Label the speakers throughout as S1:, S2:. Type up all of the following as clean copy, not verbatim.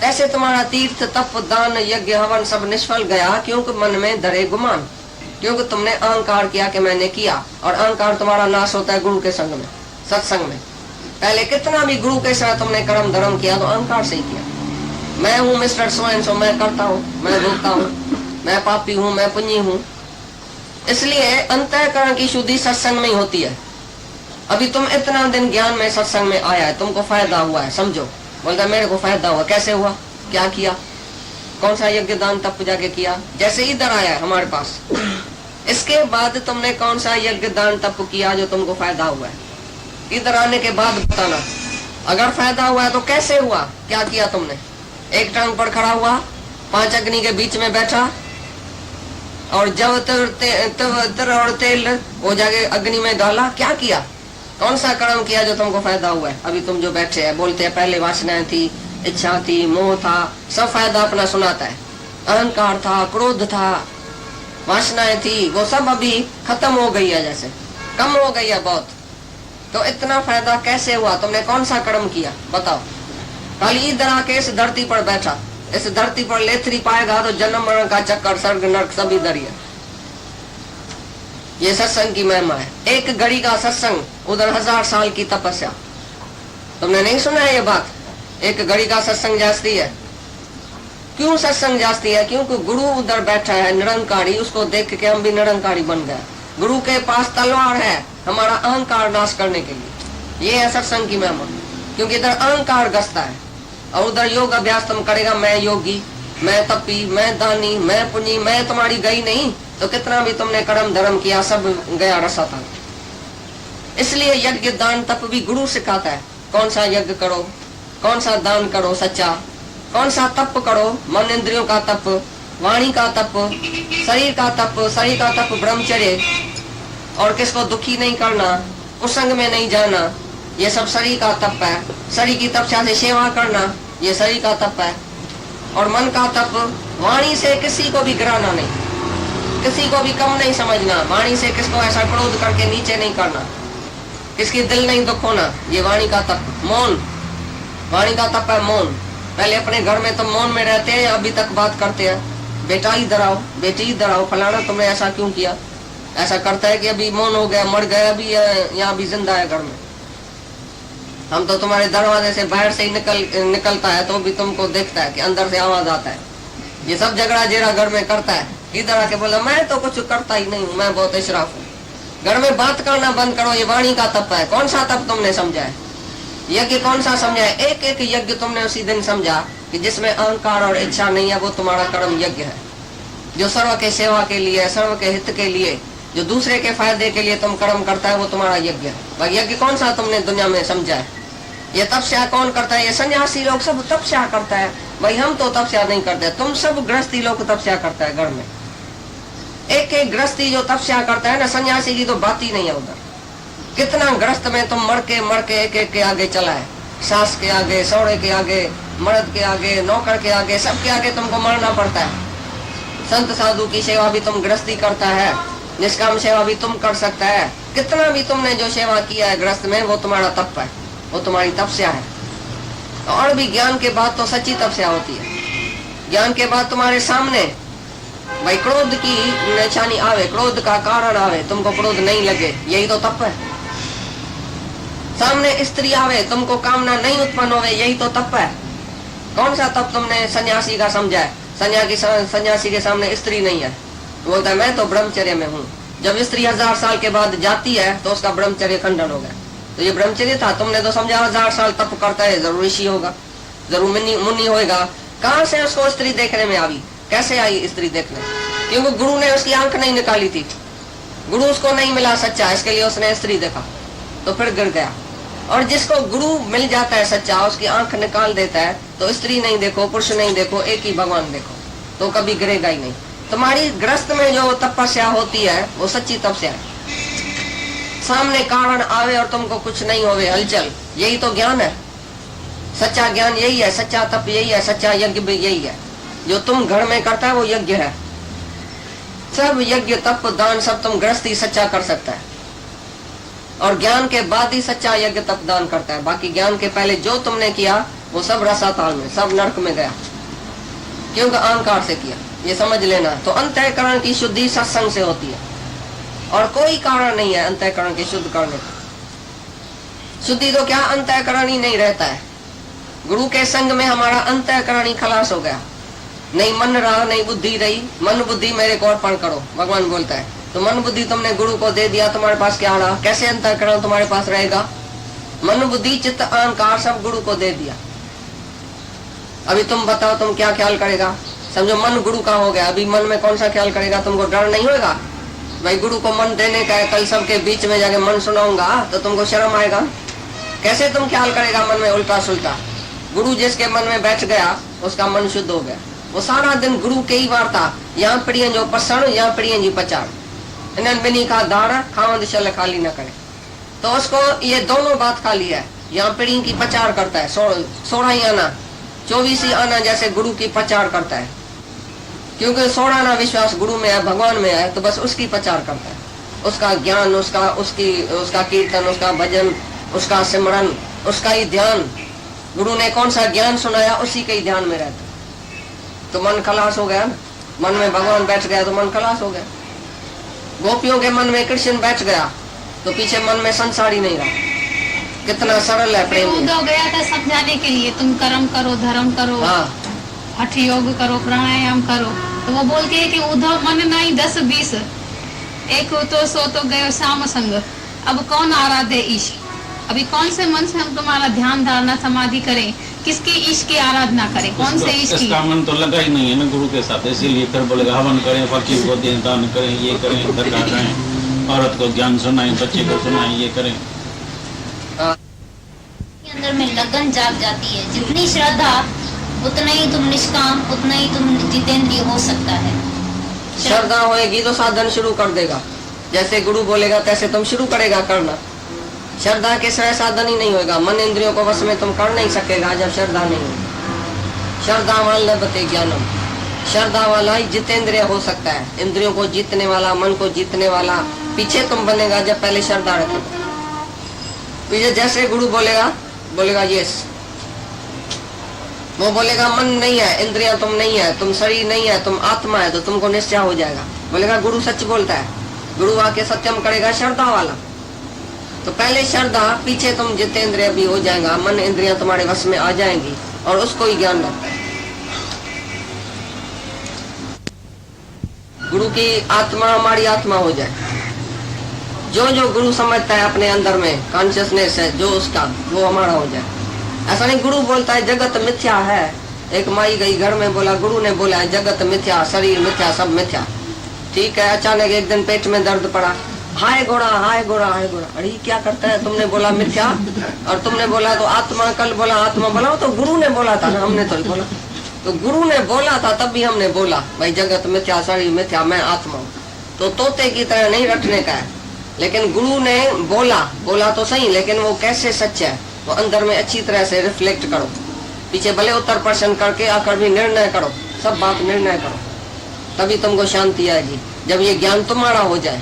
S1: तैसे तुम्हारा तीर्थ तप दान यज्ञ हवन सब निष्फल गया, क्योंकि मन में धरे गुमान, क्योंकि तुमने अहंकार किया कि मैंने किया। और अहंकार तुम्हारा नाश होता है गुरु के संग में, सत्संग में। पहले कितना भी गुरु के साथ तुमने कर्म धर्म किया तो अहंकार से ही किया। मैं हूँ मिस्टर सो एंड सो, मैं करता हूँ, मैं भोगता हूँ, मैं पापी हूँ, मैं पुण्य हूँ। इसलिए अंतःकरण की शुद्धि सत्संग में ही होती है। अभी तुम इतना दिन ज्ञान में सत्संग में आया है, तुमको फायदा हुआ है, समझो। बोलता मेरे को फायदा हुआ, कैसे हुआ, क्या किया, कौन सा यज्ञ दान तप पूजा के किया। जैसे इधर आया है हमारे पास, इसके बाद तुमने कौन सा यज्ञ दान तप किया जो तुमको फायदा हुआ है। इधर आने के बाद बताना, अगर फायदा हुआ है तो कैसे हुआ, क्या किया तुमने। एक टांग पर खड़ा हुआ, 5 अग्नि के बीच में बैठा, और जब तर और तेल वो जाके अग्नि में डाला, क्या किया, कौन सा कर्म किया जो तुमको फायदा हुआ है। अभी तुम जो बैठे हैं, बोलते हैं पहले वासनाएं थी, इच्छा थी, मोह था, सब फायदा अपना सुनाता है। अहंकार था, क्रोध था, वासनाएं थी, वो सब अभी खत्म हो गई है, जैसे कम हो गई है बहुत। तो इतना फायदा कैसे हुआ, तुमने कौन सा कर्म किया, बताओ। खाली इधर आके इस धरती पर बैठा, इस धरती पर लेथरी पाएगा तो जन्म मरण का चक्कर, स्वर्ग नरक सब इधर ही है। ये सत्संग की महिमा है। एक घड़ी का सत्संग, उधर 1000 साल की तपस्या। तुमने नहीं सुना है ये बात, एक घड़ी का सत्संग जास्ती है। क्यों सत्संग जास्ती है, क्योंकि गुरु उधर बैठा है निरंकारी, उसको देख के हम भी निरंकारी बन गए। गुरु के पास तलवार है हमारा अहंकार नाश करने के लिए। ये है सत्संग की महिमा, क्योंकि इधर अहंकार गसता है, और उधर योग अभ्यास तुम करेगा, मैं योगी, मैं तपी, मैं दानी, मैं पुण्य, मैं तुम्हारी गई नहीं तो कितना भी तुमने कर्म धर्म किया सब गया रसा था। इसलिए यज्ञ दान तप भी गुरु सिखाता है, कौन सा यज्ञ करो, कौन सा दान करो सच्चा, कौन सा तप करो, मन इंद्रियों का तप, वाणी का तप, शरीर का तप, शरीर का तप ब्रह्मचर्य, और किसको दुखी नहीं करना, कुसंग में नहीं जाना, ये सब शरीर का तप है। शरीर की तपस्या से सेवा करना, ये शरीर का तप है। और मन का तप, वाणी से किसी को भी गिराना नहीं, किसी को भी कम नहीं समझना, वाणी से किसको ऐसा क्रोध करके नीचे नहीं करना, किसकी दिल नहीं दुखोना, ये वाणी का तप। मौन, वाणी का तप है मौन। पहले अपने घर में तुम मौन में रहते हैं, अभी तक बात करते हैं, बेटा इधर आओ, बेटी इधर आओ, फलाना तुमने ऐसा क्यों किया, ऐसा करता है कि अभी मौन हो गया, मर गया, अभी यहाँ भी जिंदा है घर में। हम तो तुम्हारे दरवाजे से बाहर से ही निकलता है तो भी तुमको देखता है कि अंदर से आवाज आता है। ये सब झगड़ा जेरा घर में करता है, इधर आके बोला मैं तो कुछ करता ही नहीं हूँ, मैं बहुत इशराफ हूँ। घर में बात करना बंद करो, ये वाणी का तप है। कौन सा तप तुमने समझा है, यज्ञ कौन सा समझा है। एक एक यज्ञ तुमने उसी दिन समझा कि जिसमें अहंकार और इच्छा नहीं है, वो तुम्हारा कर्म यज्ञ है, जो सर्व के सेवा के लिए, सर्व के हित के लिए, जो दूसरे के फायदे के लिए तुम कर्म करता है, वो तुम्हारा यज्ञ है। भाई यज्ञ कौन सा तुमने दुनिया में समझा है। ये तपस्या कौन करता है, ये सन्यासी लोग सब तपस्या करता है। भाई हम तो तपस्या नहीं करते, तुम सब गृहस्थी लोग तपस्या करता है घर में। एक एक गृहस्थी जो तपस्या करता है ना, सन्यासी की तो बात ही नहीं है उधर। कितना गृहस्थ में तुम मर के एक एक के आगे चला है, सास के आगे, सौरे के आगे, मर्द के आगे, नौकर के आगे, सबके आगे तुमको मरना पड़ता है। संत साधु की सेवा भी तुम गृहस्थी करता है, निष्काम सेवा भी तुम कर सकता है। कितना भी तुमने जो सेवा किया है गृहस्थ में, वो तुम्हारा तप है, वो तुम्हारी तपस्या है। और भी ज्ञान के बाद तो सच्ची तपस्या होती है। ज्ञान के बाद तुम्हारे सामने भाई क्रोध की निशानी आवे, क्रोध का कारण आवे, तुमको क्रोध नहीं लगे, यही तो तप है। सामने स्त्री आवे, तुमको कामना नहीं उत्पन्न होवे, यही तो तप है। कौन सा तप तुमने सन्यासी का समझा है। सन्यासी के सामने स्त्री नहीं है, बोलता है मैं तो ब्रह्मचर्य में हूँ। जब स्त्री 1000 साल के बाद जाती है तो उसका ब्रह्मचर्य खंडन हो गया। तो ये ब्रह्मचर्य था, तुमने तो समझा 1000 साल तप करता है, जरूर ऋषि होगा, जरूर मुनि होगा। कहाँ से उसको स्त्री देखने में आई, कैसे आई स्त्री देखने, क्योंकि गुरु ने उसकी आंख नहीं निकाली थी, गुरु उसको नहीं मिला सच्चा, इसके लिए उसने स्त्री देखा तो फिर गिर गया। और जिसको गुरु मिल जाता है सच्चा, उसकी आंख निकाल देता है, तो स्त्री नहीं देखो, पुरुष नहीं देखो, एक ही भगवान देखो, तो कभी गिरेगा ही नहीं। तुम्हारी ग्रस्त में जो तपस्या होती है वो सच्ची तपस्या है। सामने कारण आवे और तुमको कुछ नहीं होवे, हलचल, यही तो ज्ञान है। सच्चा ज्ञान यही है, सच्चा तप यही है, सच्चा यज्ञ भी यही है। जो तुम घर में करता है वो यज्ञ है। सब यज्ञ तप दान सब तुम गृहस्थी सच्चा कर सकता है, और ज्ञान के बाद ही सच्चा यज्ञ तप दान करता है। बाकी ज्ञान के पहले जो तुमने किया वो सब रसाताल में, सब नरक में गया, क्योंकि अहंकार से किया। ये समझ लेना। तो अंतःकरण की शुद्धि सत्संग से होती है, और कोई कारण नहीं है अंतःकरण की शुद्ध करने का। शुद्धि तो क्या, अंतःकरण ही नहीं रहता है। गुरु के संग में हमारा अंतःकरण ही खलास हो गया, नहीं मन रहा, नहीं बुद्धि रही। मन बुद्धि मेरे को अर्पण करो, भगवान बोलता है। तो मन बुद्धि तुमने गुरु को दे दिया, तुम्हारे पास क्या रहा? कैसे अंतःकरण तुम्हारे पास रहेगा? मन बुद्धि चित्त अहंकार सब गुरु को दे दिया। अभी तुम बताओ, तुम क्या ख्याल करेगा? समझो मन गुरु का हो गया, अभी मन में कौन सा ख्याल करेगा? तुमको डर नहीं होगा भाई गुरु को मन देने का है, कल सबके बीच में जाके मन सुनाऊंगा तो तुमको शर्म आएगा? कैसे तुम ख्याल करेगा मन में उल्टा सुल्टा? गुरु जिसके मन में बैठ गया उसका मन शुद्ध हो गया। वो सारा दिन गुरु के ही वार्ता, यहाँ पड़ियन जो पसण, यहाँ पड़ियन जी पचाड़, इन्हें बिनी का दाड़ा खावंद शल खाली न करे। तो उसको ये दोनों बात खाली है, यहाँ पीढ़ी की प्रचार करता है, 16 ही आना 24 ही आना जैसे गुरु की प्रचार करता है, क्योंकि 16 आना विश्वास गुरु में है, भगवान में है, तो बस उसकी प्रचार करता है। उसका ज्ञान, उसका कीर्तन, उसका भजन, उसका सिमरन, उसका ही ध्यान। गुरु ने कौन सा ज्ञान सुनाया उसी के ही ध्यान में रहता। तो मन खलास हो गया ना, मन में भगवान बैठ गया तो मन खलास हो गया। गोपियों के मन में कृष्ण बैठ गया तो पीछे मन में संसार ही नहीं रहा। कितना सरल है प्रेम।
S2: उद्धव गया था समझाने के लिए, तुम कर्म करो, धर्म करो, हठ योग करो, प्राणायाम करो। तो वो बोलती है कि उद्धव मन नहीं 10-20, एक तो सो तो गए श्याम संग। अब कौन आराध्य ईश? अभी कौन से मन से हम तुम्हारा ध्यान धारणा समाधि करें? किसके ईश की आराधना करें? कौन से ईश की?
S3: इसका मन तो लगा ही नहीं है ना गुरु के साथ, इसीलिए फिर बोलेगा हवन करें, फकीर को दान करें, ये करें, धक्का करें, औरत को ज्ञान सुनाएं, बच्चे को सुनाएं, ये करें।
S4: अंदर में लगन जाग जाती है। जितनी श्रद्धा उतना ही तुम निष्काम, उतना ही तुम जितेंद्रिय हो सकता है।
S1: श्रद्धा होएगी तो साधन शुरू कर देगा, जैसे गुरु बोलेगा तैसे तुम शुरू करेगा करना। श्रद्धा के सिवाय साधन ही नहीं होगा। मन इंद्रियों को वश में तुम कर नहीं सकेगा जब श्रद्धा नहीं होगी। श्रद्धावान लभते ज्ञानम, श्रद्धा वाला ही जितेंद्रिय हो सकता है, इंद्रियों को जीतने वाला, मन को जीतने वाला। पीछे तुम बनेगा जब पहले श्रद्धा रखेगा। पीछे जैसे गुरु बोलेगा यस, वो बोलेगा मन नहीं है, इंद्रियां तुम नहीं है, तुम शरीर नहीं है, तुम आत्मा है, तो तुमको निश्चय हो जाएगा। बोलेगा गुरु सच बोलता है, गुरु आके सत्यम करेगा श्रद्धा वाला। तो पहले श्रद्धा, पीछे तुम जितेंद्रिय भी हो जाएगा, मन इंद्रियां तुम्हारे वश में आ जाएंगी, और उसको ही ज्ञान लगता है। गुरु की आत्मा हमारी आत्मा हो जाए, जो जो गुरु समझता है अपने अंदर में कॉन्शियसनेस है जो उसका, वो हमारा हो जाए। ऐसा नहीं गुरु बोलता है जगत मिथ्या है। एक माई गई घर में, बोला गुरु ने बोला है जगत मिथ्या, शरीर मिथ्या, सब मिथ्या। ठीक है, अचानक एक दिन पेट में दर्द पड़ा, हाय घोड़ा, हाय घोड़ा, हाय घोड़ा। अरे क्या करता है, तुमने बोला मिथ्या और तुमने बोला तो आत्मा, कल बोला आत्मा, बोला तो गुरु ने बोला था ना, हमने तो ही बोला। तो गुरु ने बोला था तब भी हमने बोला भाई जगत मिथ्या, शरीर मिथ्या, मैं आत्मा हूँ। तो तोते की तरह नहीं रटने का है, लेकिन गुरु ने बोला तो सही, लेकिन वो कैसे सच है वो अंदर में अच्छी तरह से रिफ्लेक्ट करो। पीछे भले उत्तर प्रश्न करके आकर भी निर्णय करो, सब बात निर्णय करो, तभी तुमको शांति आएगी। जब ये ज्ञान तुम्हारा हो जाए,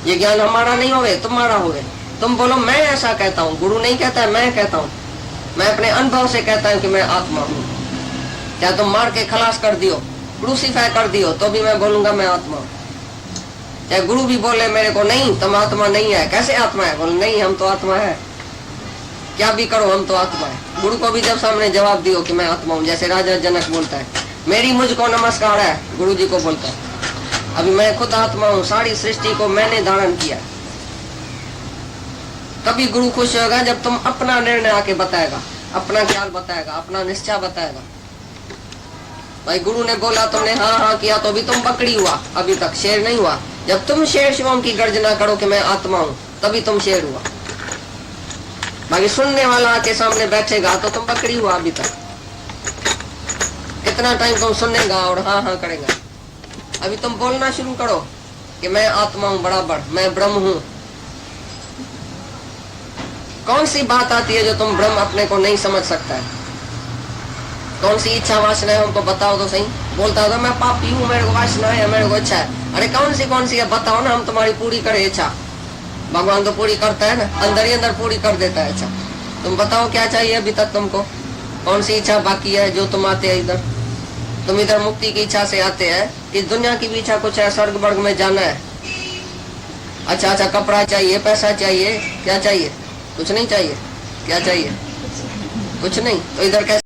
S1: ये ज्ञान हमारा नहीं होवे, तुम्हारा होवे। तुम बोलो मैं ऐसा कहता हूँ, गुरु नहीं कहता है, मैं कहता हूँ, मैं अपने अनुभव से कहता हूँ कि मैं आत्मा हूँ। चाहे तुम मार के खलास कर दियो, क्रूसीफाई कर दियो, तो भी मैं बोलूंगा मैं आत्मा हूँ। चाहे गुरु भी बोले मेरे को नहीं तुम आत्मा नहीं है, कैसे आत्मा है, बोले नहीं हम तो आत्मा है, क्या भी करो हम तो आत्मा है। गुरु को भी जब सामने जवाब दियो कि मैं आत्मा हूँ, जैसे राजा जनक बोलता है मेरी मुझको नमस्कार है, गुरु जी को बोलता है अभी मैं खुद आत्मा हूँ, सारी सृष्टि को मैंने धारण किया। तभी गुरु खुश होगा जब तुम अपना निर्णय आके बताएगा, अपना ख्याल बताएगा, अपना निश्चय बताएगा। भाई गुरु ने बोला तुमने हाँ हाँ किया तो भी तुम बकरी हुआ, अभी तक शेर नहीं हुआ। जब तुम शेर शिवम की गर्जना करो कि मैं आत्मा हूँ, तभी तुम शेर हुआ। बाकी सुनने वाला आके सामने बैठेगा तो तुम बकरी हुआ अभी तक। कितना टाइम तुम सुनेगा और हाँ हाँ करेगा। अभी तुम बोलना शुरू करो कि मैं आत्मा हूँ बराबर, मैं ब्रह्म हूँ। कौन सी बात आती है जो तुम ब्रह्म अपने को नहीं समझ सकता है? कौन सी इच्छा वासना है हमको बताओ तो सही। बोलता होगा मैं पापी हूँ, मेरे को वासना है, मेरे को इच्छा है। अरे कौन सी है बताओ ना, हम तुम्हारी पूरी करें इच्छा। भगवान तो पूरी करता है ना, अंदर ही अंदर पूरी कर देता है इच्छा। तुम बताओ क्या चाहिए अभी तक तुमको। कौन सी इच्छा बाकी है जो तुम आते हैं इधर? तुम इधर मुक्ति की इच्छा से आते हैं, इस दुनिया की भी इच्छा कुछ है, स्वर्ग वर्ग में जाना है। अच्छा कपड़ा चाहिए, पैसा चाहिए, क्या चाहिए? कुछ नहीं चाहिए। क्या चाहिए? कुछ नहीं। तो इधर कैसे